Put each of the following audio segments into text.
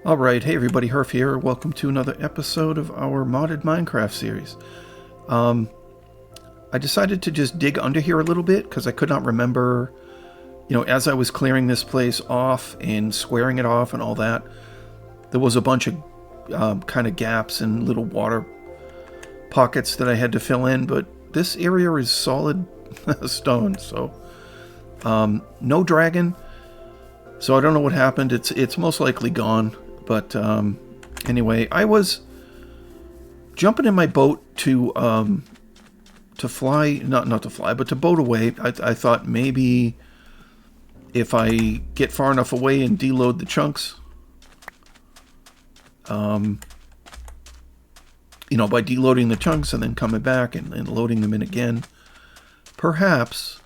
Alright, hey everybody, Hrph here. Welcome to another episode of our modded Minecraft series. I decided to just dig under here a little bit because I could not remember, as I was clearing this place off and squaring it off and all that, there was a bunch of kind of gaps and little water pockets that I had to fill in, but this area is solid stone, so no dragon, so I don't know what happened. It's most likely gone. But anyway, I was jumping in my boat to fly, not to fly, but to boat away. I thought maybe if I get far enough away and deload the chunks, by deloading the chunks and then coming back and loading them in again, perhaps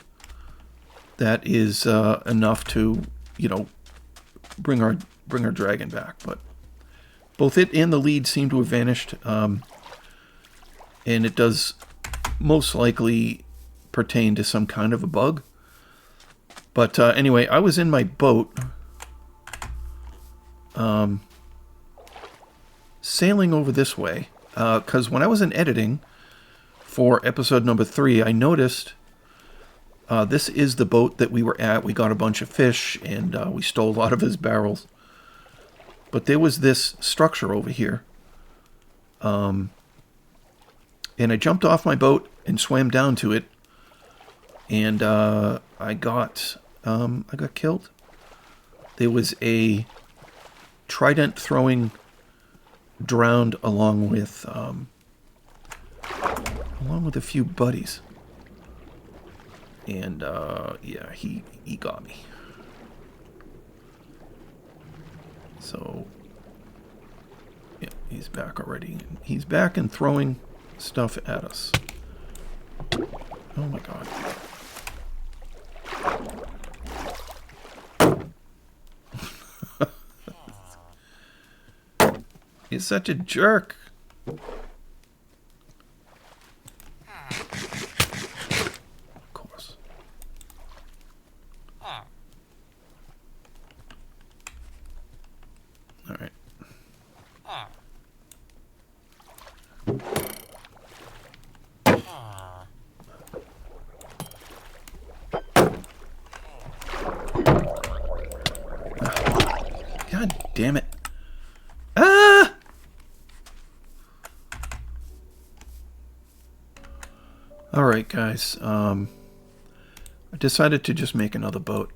that is enough to, bring our dragon back. But both it and the lead seem to have vanished, and it does most likely pertain to some kind of a bug. But anyway, I was in my boat sailing over this way because when I was in editing for episode number 3, I noticed this is the boat that we were at. We got a bunch of fish and we stole a lot of his barrels. But there was this structure over here. And I jumped off my boat and swam down to it. And I got killed. There was a trident throwing drowned along with a few buddies. And yeah, he got me. So, yeah, he's back already. He's back and throwing stuff at us. Oh my god. He's such a jerk. Of course. All right. God damn it. Ah! All right, guys. I decided to just make another boat.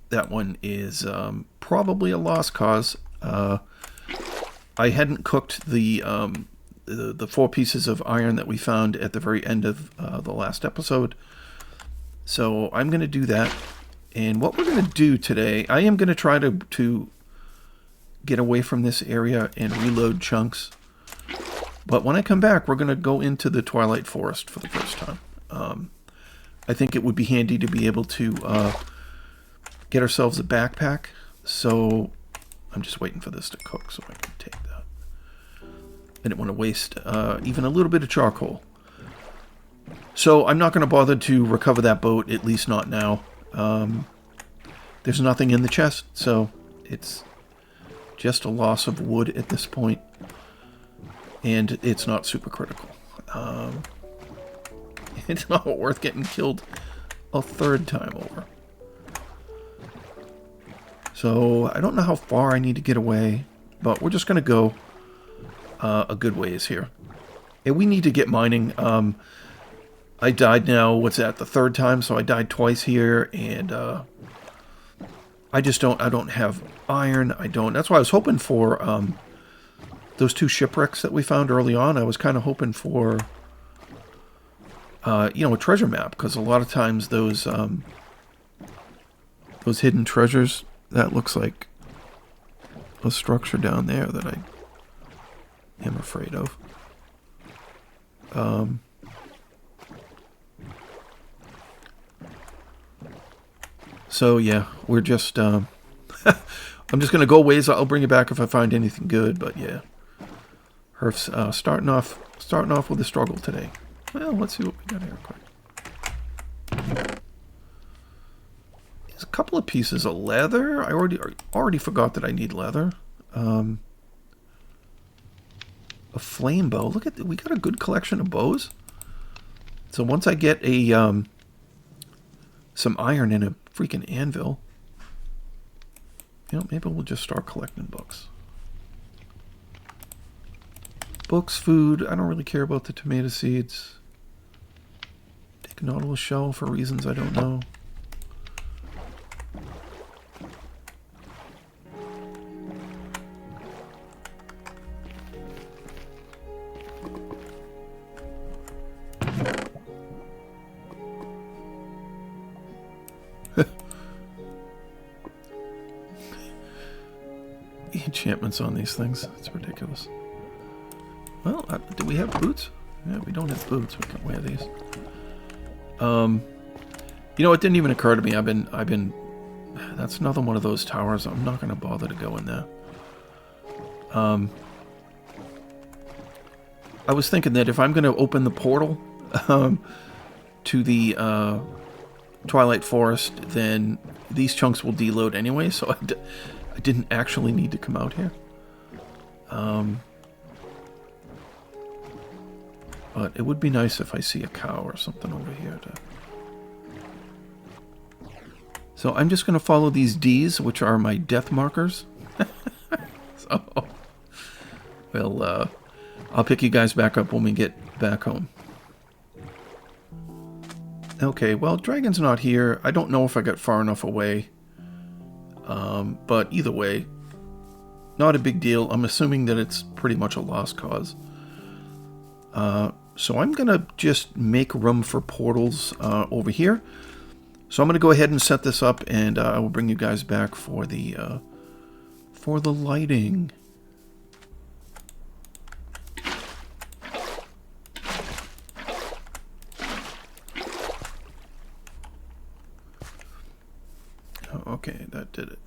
That one is probably a lost cause. I hadn't cooked the 4 pieces of iron that we found at the very end of the last episode. So I'm going to do that. And what we're going to do today, I am going to try to get away from this area and reload chunks. But when I come back, we're going to go into the Twilight Forest for the first time. I think it would be handy to be able to get ourselves a backpack. So I'm just waiting for this to cook so I can take that. I didn't want to waste even a little bit of charcoal. So I'm not going to bother to recover that boat, at least not now. There's nothing in the chest, so it's just a loss of wood at this point. And it's not super critical. It's not worth getting killed a 3rd time over. So I don't know how far I need to get away, but we're just going to go a good ways here. And we need to get mining. I died now, what's that, the 3rd time, so I died twice here, and I don't have iron, that's why I was hoping for those 2 shipwrecks that we found early on. I was kind of hoping for, a treasure map, because a lot of times those hidden treasures, that looks like a structure down there that I am afraid of. So yeah, we're just I'm just gonna go ways. I'll bring it back if I find anything good. But yeah, Hrph's starting off with a struggle today. Well, let's see what we got here quick. He's couple of pieces of leather. I already forgot that I need leather. A flame bow. Look at we got a good collection of bows. So once I get a some iron and a freaking anvil, you know, maybe we'll just start collecting books. Books, food. I don't really care about the tomato seeds. Take a nautilus shell for reasons I don't know. The enchantments on these things. It's ridiculous. Well, do we have boots? Yeah, we don't have boots. We can wear these. You know, it didn't even occur to me. I've been. That's another one of those towers. I'm not going to bother to go in there. I was thinking that if I'm going to open the portal to the Twilight Forest, then these chunks will deload anyway. So I didn't actually need to come out here. But it would be nice if I see a cow or something over here. So I'm just going to follow these D's, which are my death markers. So, well, I'll pick you guys back up when we get back home. Okay, well, Dragon's not here. I don't know if I got far enough away. But either way, not a big deal. I'm assuming that it's pretty much a lost cause. So I'm going to just make room for portals over here. So I'm going to go ahead and set this up, and I will bring you guys back for the lighting. Oh, okay, that did it.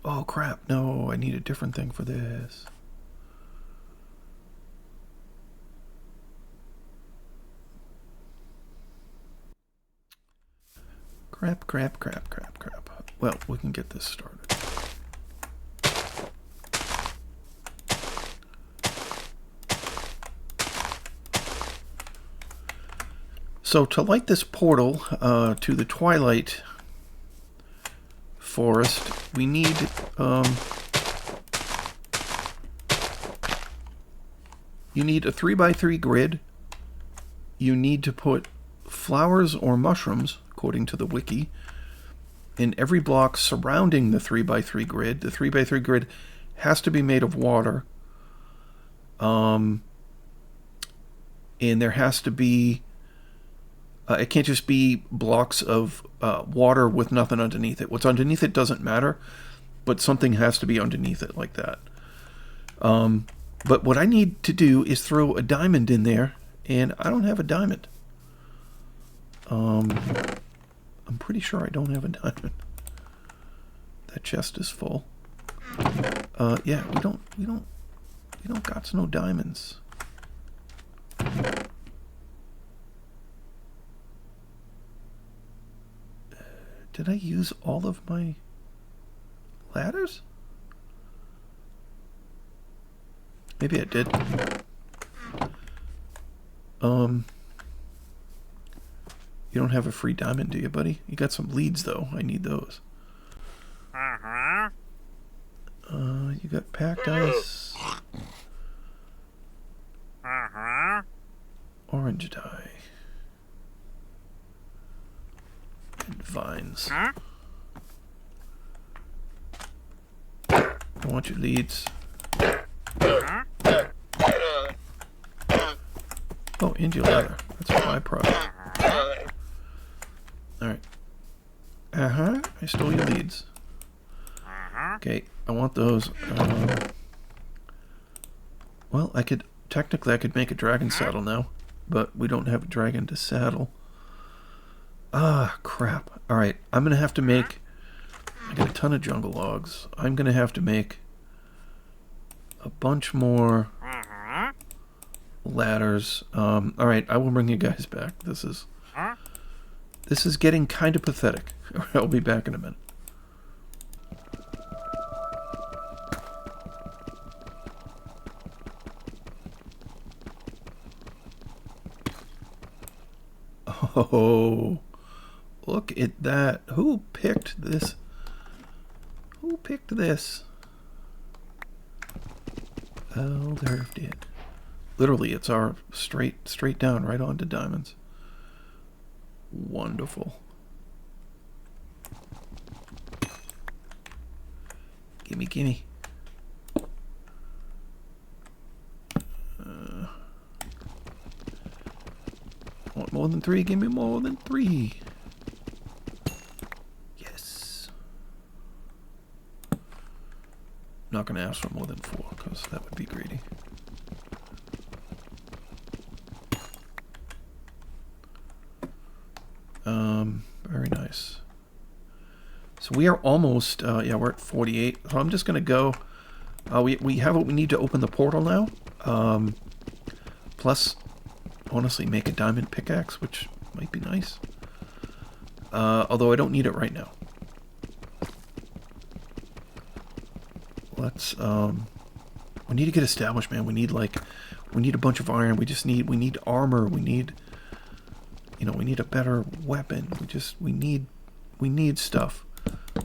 Oh crap, no, I need a different thing for this. Crap. Well, we can get this started. So to light this portal to the Twilight Forest, we need you need a 3x3 grid. You need to put flowers or mushrooms, according to the wiki, in every block surrounding the 3x3 grid. The 3x3 grid has to be made of water. And there has to be it can't just be blocks of water with nothing underneath it. What's underneath it doesn't matter, but something has to be underneath it like that. But what I need to do is throw a diamond in there, and I don't have a diamond. I'm pretty sure I don't have a diamond. That chest is full. Yeah, we don't got no diamonds. Did I use all of my ladders? Maybe I did. You don't have a free diamond, do you, buddy? You got some leads, though. I need those. You got packed ice. Orange dye. And vines. I want your leads. Oh, and your leather. That's a byproduct. Alright. I stole your leads. Okay, I want those. Well, technically I could make a dragon saddle now, but we don't have a dragon to saddle. Ah, crap. Alright, I'm gonna have to make... I got a ton of jungle logs. I'm gonna have to make a bunch more ladders. Alright, I will bring you guys back. This is This is getting kind of pathetic. I'll be back in a minute. Oh, look at that. Who picked this? Who picked this? Oh, Hrph did. Literally, it's our straight down right onto diamonds. Wonderful. Gimme, gimme. Want more than 3? Give me more than 3. Yes. Not going to ask for more than 4 because that would be greedy. Very nice. So we are almost, yeah, we're at 48. So I'm just going to go. We have what we need to open the portal now. Plus, honestly, make a diamond pickaxe, which might be nice. Although I don't need it right now. Let's, we need to get established, man. We need a bunch of iron. We need armor. We need, you know, we need a better weapon. We need stuff.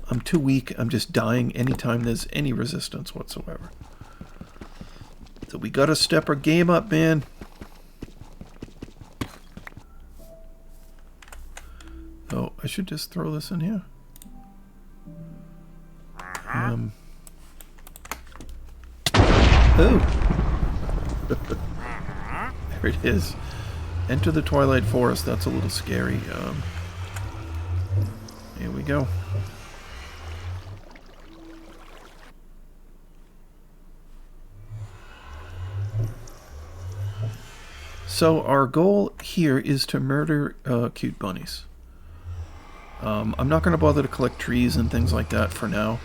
I'm too weak. I'm just dying anytime there's any resistance whatsoever. So we gotta step our game up, man. Oh, I should just throw this in here. Oh! There it is. Enter the Twilight Forest. That's a little scary. Here we go. So our goal here is to murder cute bunnies. I'm not going to bother to collect trees and things like that for now.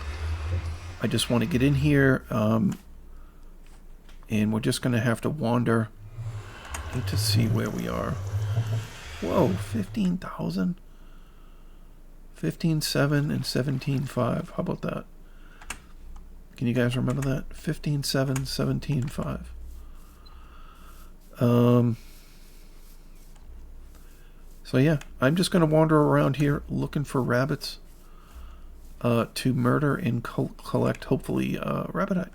I just want to get in here, and we're just going to have to wander. Need to see where we are. Whoa, 15,000? 15.7 and 17.5. How about that? Can you guys remember that? 15.7, 17.5. So yeah, I'm just going to wander around here looking for rabbits to murder and collect, hopefully, rabbitite.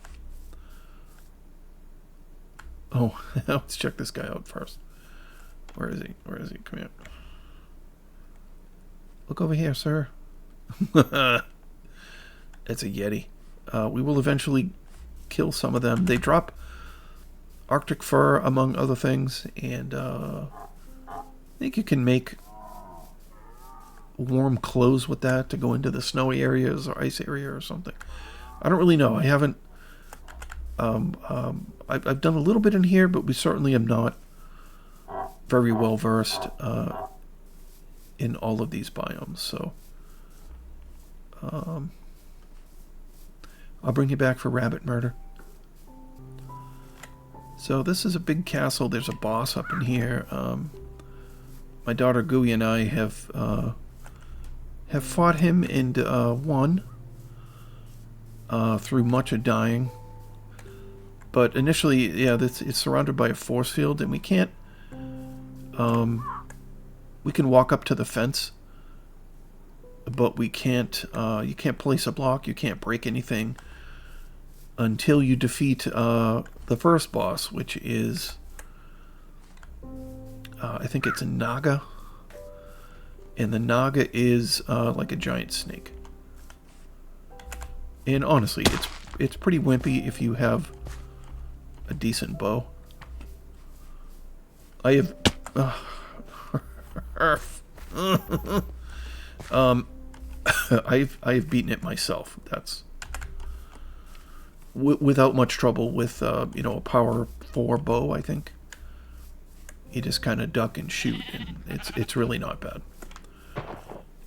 Oh, let's check this guy out first. Where is he? Where is he? Come here. Look over here, sir. It's a Yeti. We will eventually kill some of them. They drop Arctic fur, among other things, and I think you can make warm clothes with that to go into the snowy areas or ice area or something. I don't really know. I haven't. I've done a little bit in here, but we certainly am not very well versed in all of these biomes. So I'll bring you back for rabbit murder. So this is a big castle. There's a boss up in here. My daughter Gooey and I have fought him and won through much of dying. But initially, yeah, it's surrounded by a force field, and we can't. We can walk up to the fence, but we can't. You can't place a block. You can't break anything until you defeat the first boss, which is, I think it's a Naga, and the Naga is like a giant snake. And honestly, it's pretty wimpy if you have a decent bow. I have I've beaten it myself. That's without much trouble with you know, a power 4 bow. I think you just kind of duck and shoot, and it's really not bad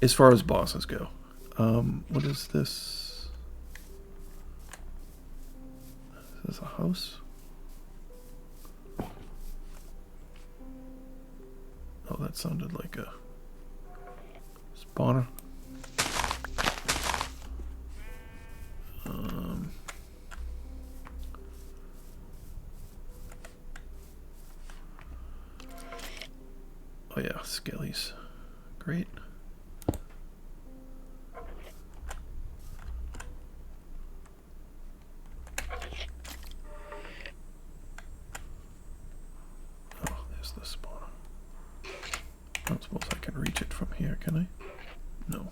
as far as bosses go. What is this? Is this a house? Oh, that sounded like a spawner. Oh yeah, skellies. Great. Oh, there's the spawner. I don't suppose I can reach it from here, can I? No.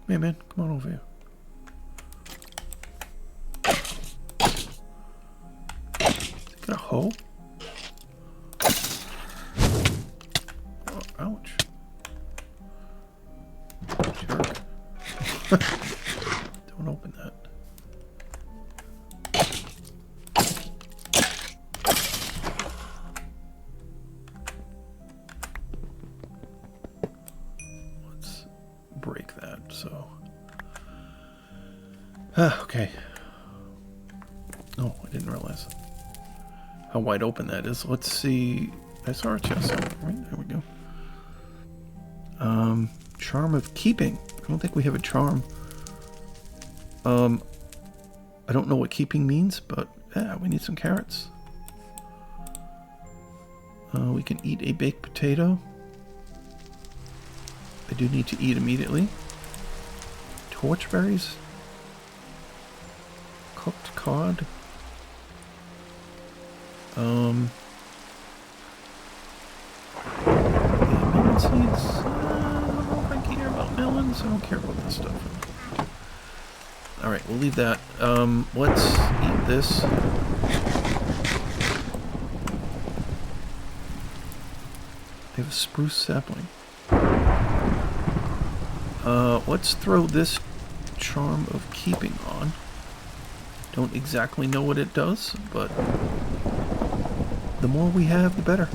Hey man, come on over here. Got a hoe? Oh, ouch. Jerk. Don't open that. Let's break that, so. Okay. Oh, I didn't realize how wide open that is. Let's see. I saw a chest somewhere, right? There we go. Charm of keeping. I don't think we have a charm. I don't know what keeping means, but yeah, we need some carrots. We can eat a baked potato. I do need to eat immediately. Torchberries. Cooked cod. Yeah, melon seeds. I don't know if I care about melons. I don't care about this stuff. Alright, we'll leave that. Let's eat this. They have a spruce sapling. Let's throw this charm of keeping on. Don't exactly know what it does, but the more we have, the better.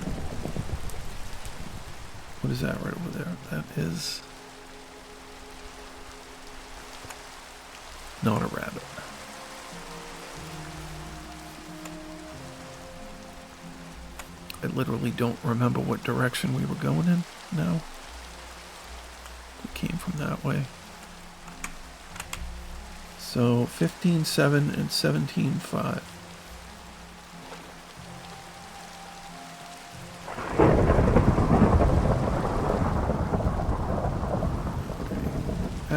What is that right over there? That is not a rabbit. I literally don't remember what direction we were going in now. We came from that way. So 15.7 and 17.5.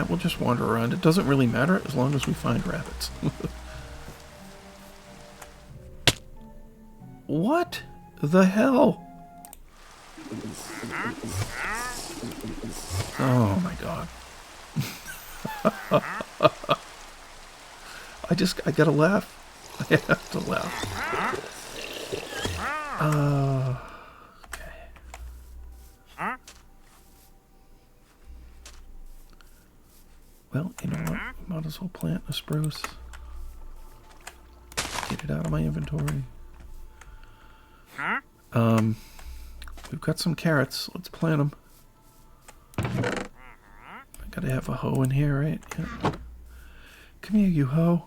We'll just wander around. It doesn't really matter as long as we find rabbits. What the hell? Oh my god. I gotta laugh. I have to laugh. Okay. Well, you know what? Might as well plant a spruce. Get it out of my inventory. We've got some carrots. Let's plant them. I gotta have a hoe in here, right? Yeah. Come here, you hoe.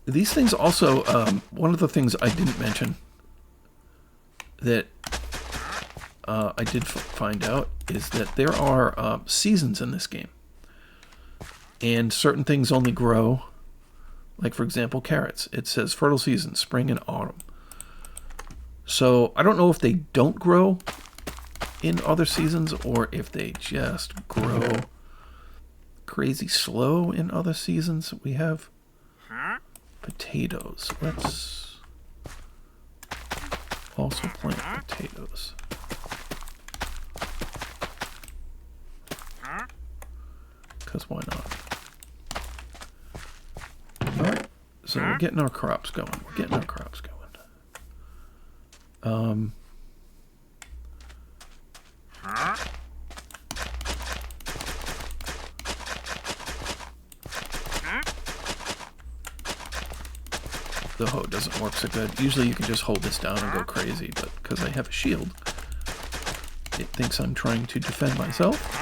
These things also, one of the things I didn't mention that I did find out is that there are seasons in this game. And certain things only grow, like for example, carrots. It says fertile season, spring and autumn. So I don't know if they don't grow in other seasons or if they just grow crazy slow in other seasons. We have potatoes. Let's also plant potatoes. Because why not? Alright, so we're getting our crops going. We're getting our crops going. the hoe doesn't work so good. Usually you can just hold this down and go crazy, but because I have a shield, it thinks I'm trying to defend myself.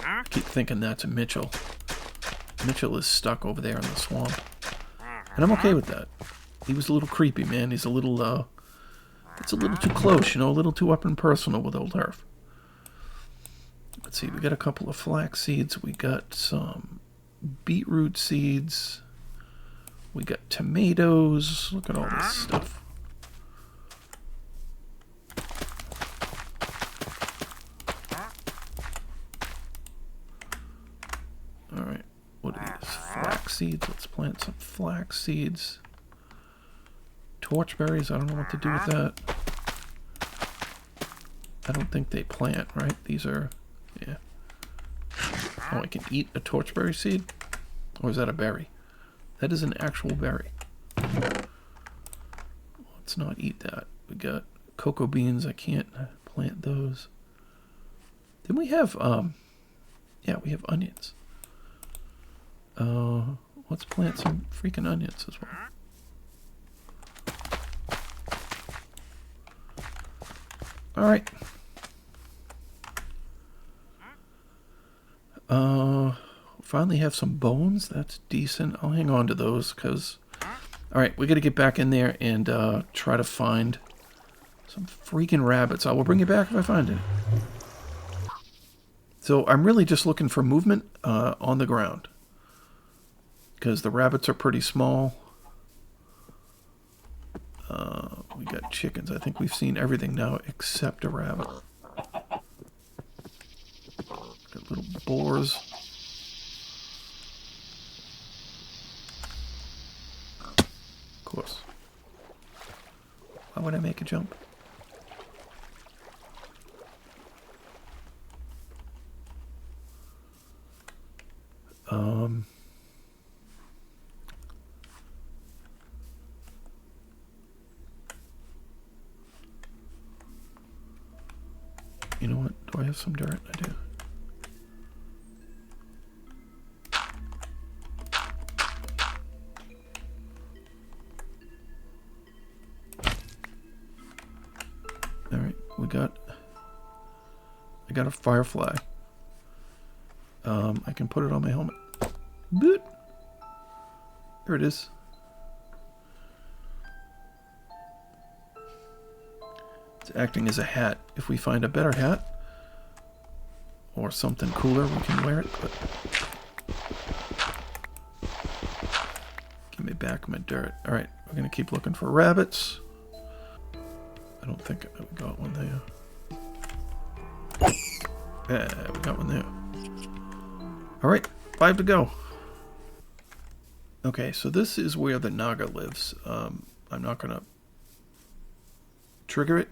I keep thinking that's a Mitchell. Mitchell is stuck over there in the swamp. And I'm okay with that. He was a little creepy, man. He's a little, it's a little too close, you know, a little too up and personal with old Hrph. Let's see, we got a couple of flax seeds. We got some beetroot seeds. We got tomatoes. Look at all this stuff. All right, what are these? Flax seeds. Let's plant some flax seeds. Torchberries, I don't know what to do with that. I don't think they plant, right? These are, yeah. Oh, I can eat a torchberry seed? Or is that a berry? That is an actual berry. Let's not eat that. We got cocoa beans. I can't plant those. Then we have, yeah, we have onions. Let's plant some freaking onions as well. All right. Finally have some bones. That's decent. I'll hang on to those because... All right, we got to get back in there and try to find some freaking rabbits. I will bring you back if I find it. So I'm really just looking for movement on the ground because the rabbits are pretty small. We got chickens. I think we've seen everything now except a rabbit. Got little boars. Of course. Why would I make a jump? You know what? Do I have some dirt? I do. Alright, I got a firefly. I can put it on my helmet. Boot! There it is. It's acting as a hat. If we find a better hat or something cooler, we can wear it, but give me back my dirt. Alright, we're gonna keep looking for rabbits. I don't think we got one there. Yeah, we got one there. Alright, 5 to go. Okay, so this is where the Naga lives. I'm not gonna trigger it.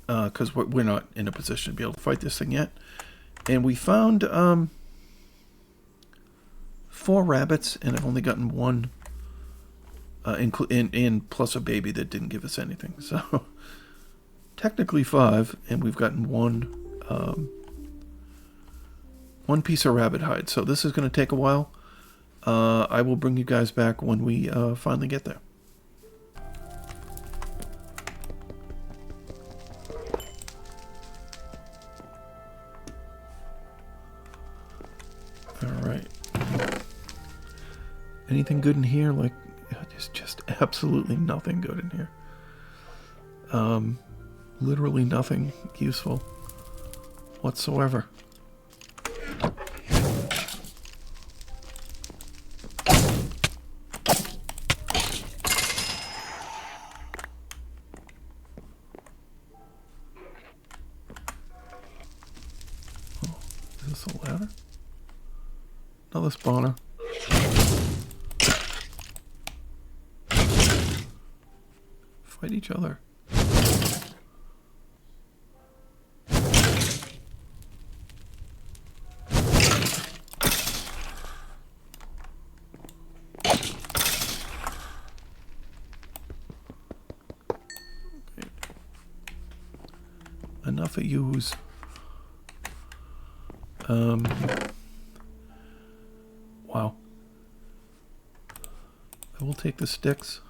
Because we're not in a position to be able to fight this thing yet. And we found 4 rabbits, and I've only gotten 1, and plus a baby that didn't give us anything. So technically 5, and we've gotten 1 piece of rabbit hide. So this is going to take a while. I will bring you guys back when we finally get there. Alright. Anything good in here? Like, there's just absolutely nothing good in here. Literally nothing useful whatsoever. Is this a ladder? Another spawner. Fight each other. enough of yous. Wow. I will take the sticks.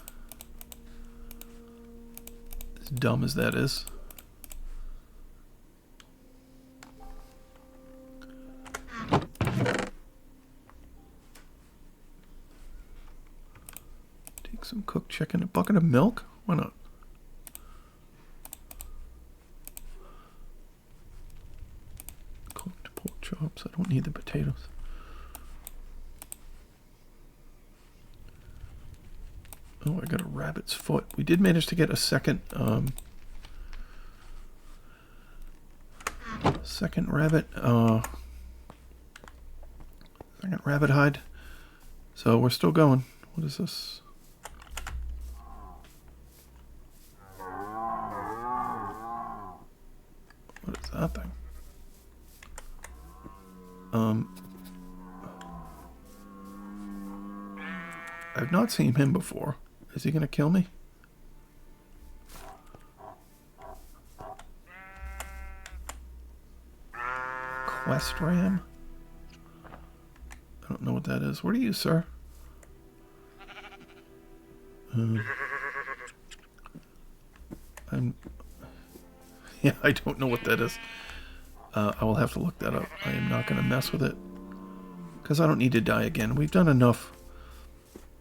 As dumb as that is. Take some cooked chicken. A bucket of milk? Why not? Cooked pork chops. I don't need the potatoes. Oh, I got a rabbit's foot. We did manage to get a second rabbit, second rabbit hide. So we're still going. What is this? What is that thing? I've not seen him before. Is he gonna kill me? Quest ram? I don't know what that is. What are you, sir? Yeah, I don't know what that is. I will have to look that up. I am not going to mess with it. Because I don't need to die again. We've done enough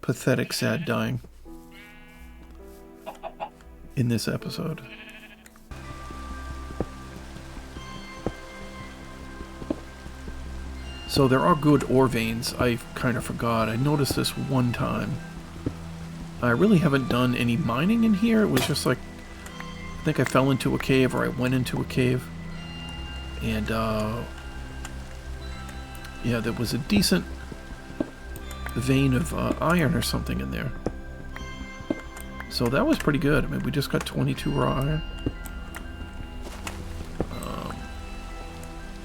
pathetic, sad dying in this episode. So there are good ore veins. I kind of forgot. I noticed this one time. I really haven't done any mining in here. It was just like, I think I fell into a cave or I went into a cave. And, yeah, there was a decent vein of iron or something in there. So that was pretty good. I mean, we just got 22 raw iron.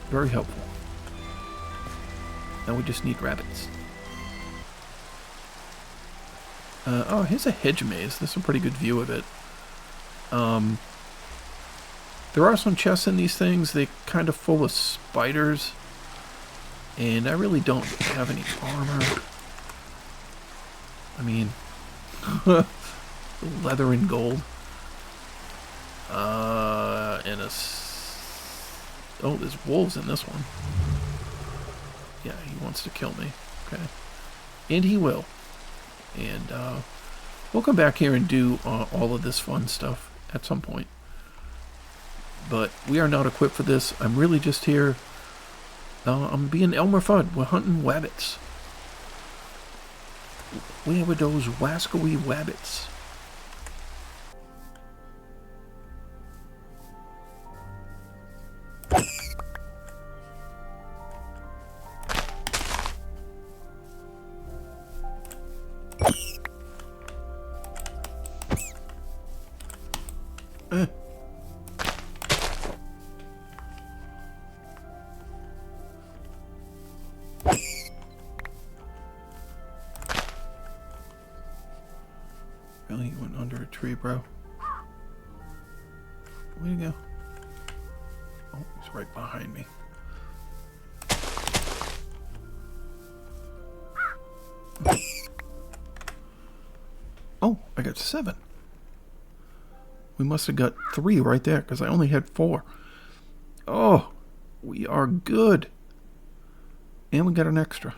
Very helpful. Now we just need rabbits. Oh, here's a hedge maze. There's a pretty good view of it. There are some chests in these things. They're kind of full of spiders. And I really don't have any armor. I mean, leather and gold. And a... Oh, there's wolves in this one. Yeah, he wants to kill me. Okay. And he will. And we'll come back here and do all of this fun stuff at some point. But we are not equipped for this. I'm really just here. I'm being Elmer Fudd. We're hunting wabbits. Where were those wascoey wabbits? Really? You went under a tree, bro? Where'd he go? Oh, he's right behind me. Oh, I got 7. We must have got 3 right there, because I only had 4. Oh, we are good. And we got an extra.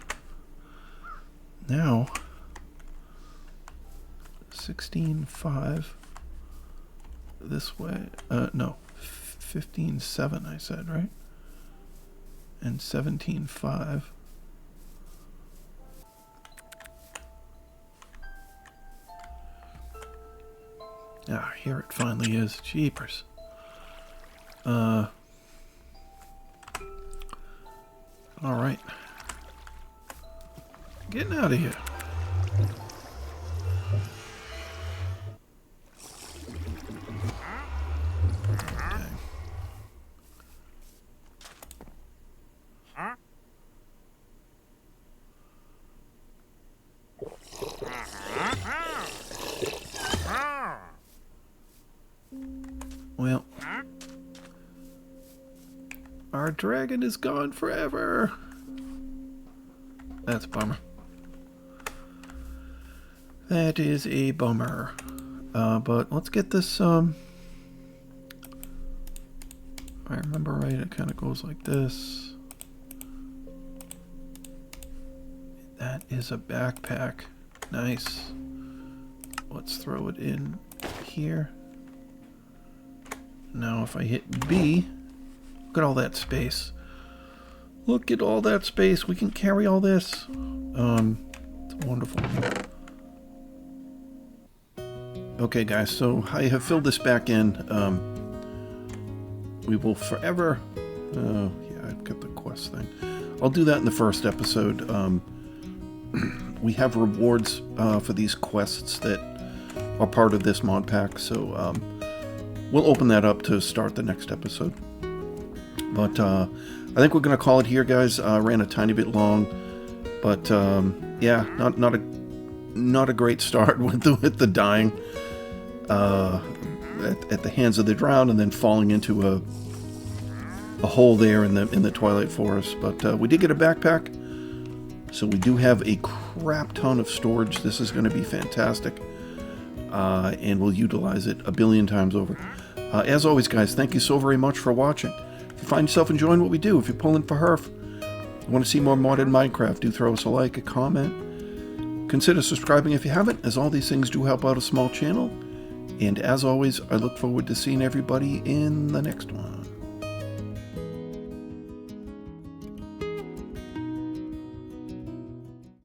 Now... 16.5 this way. No, 15.7 I said, right? And 17.5. Ah, here it finally is. Jeepers. All right. Getting out of here. Well, Our dragon is gone forever. That's a bummer. That is a bummer. But let's get this, if I remember right, it kind of goes like this. That is a backpack. Nice. Let's throw it in here. Now if I hit B, look at all that space. Look at all that space. We can carry all this. It's wonderful. Okay guys, so I have filled this back in. We will forever... yeah, I've got the quest thing. I'll do that in the first episode. We have rewards for these quests that are part of this mod pack, so we'll open that up to start the next episode. But I think we're going to call it here, guys. Ran a tiny bit long, but yeah, not a great start with the dying at the hands of the drowned, and then falling into a hole there in the Twilight Forest. But we did get a backpack, so we do have a crap ton of storage. This is going to be fantastic, and we'll utilize it a billion times over. As always, guys, thank you so very much for watching. If you find yourself enjoying what we do, if you're pulling for Hrph, want to see more modded Minecraft, do throw us a like, a comment. Consider subscribing if you haven't, as all these things do help out a small channel. And as always, I look forward to seeing everybody in the next one.